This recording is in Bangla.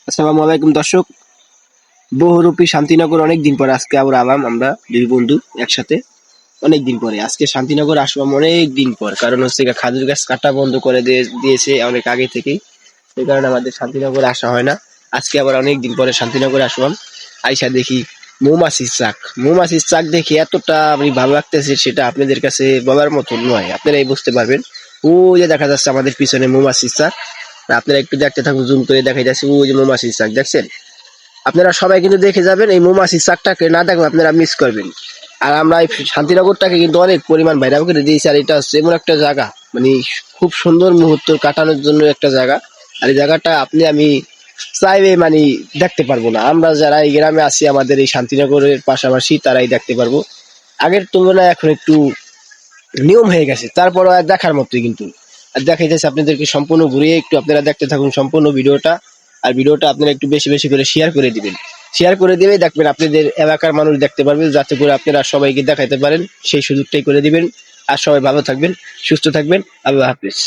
আসসালামু আলাইকুম দর্শক। বহুরূপী শান্তিনগর অনেকদিন পরে আজকে আবার আলাম আমরা দুই বন্ধু একসাথে। অনেকদিন পরে আজকে শান্তিনগর আসলাম, অনেকদিন পর। কারণ হচ্ছে গিয়ে খাজুর গাছ কাটা বন্ধ করে দিয়েছে অনেক আগে থেকেই। সেই কারণে আমাদের শান্তিনগরে আসা হয় না। আজকে আবার অনেকদিন পরে শান্তিনগরে আসলাম। আইসা দেখি মৌমাছির চাক। মৌমাছির চাক দেখে এতটা আমি ভালো লাগতেছে, সেটা আপনাদের কাছে বলার মতো নয়। আপনারাই বুঝতে পারবেন। ওই যে দেখা যাচ্ছে আমাদের পিছনে মৌমাছির চাক। আপনারা একটু দেখতে থাকুন, জুম করে দেখাই যাচ্ছে ওই যে মৌমাছির চাক দেখছেন। আপনারা সবাই কিন্তু দেখে যাবেন, এই মৌমাছির চাকটাকে না দেখলে আপনারা মিস করবেন। আর আমরা এই শান্তিনগরটাকে কিন্তু অনেক পরিমাণ ভাইরাল করে দিয়েছি। আর এটা হচ্ছে এমন একটা জায়গা, মানে খুব সুন্দর মুহূর্ত কাটানোর জন্য একটা জায়গা। আর এই জায়গাটা আপনি আমি চাইবে মানে দেখতে পারবো না। আমরা যারা এই গ্রামে আছি, আমাদের এই শান্তিনগরের পাশাপাশি, তারাই দেখতে পারবো। আগের তুলনায় এখন একটু নিয়ম হয়ে গেছে, তারপরও আর দেখার মতোই কিন্তু। আর দেখাইতেছে আপনাদেরকে সম্পূর্ণ ঘুরিয়ে, একটু আপনারা দেখতে থাকুন সম্পূর্ণ ভিডিওটা। আর ভিডিওটা আপনারা একটু বেশি বেশি করে শেয়ার করে দিবেন। শেয়ার করে দিবে দেখবেন আপনাদের এলাকার মানুষ দেখতে পারবে, যাতে করে আপনারা সবাইকে দেখাইতে পারেন, সেই সুযোগটাই করে দিবেন। আর সবাই ভালো থাকবেন, সুস্থ থাকবেন। আল্লাহ হাফিজ।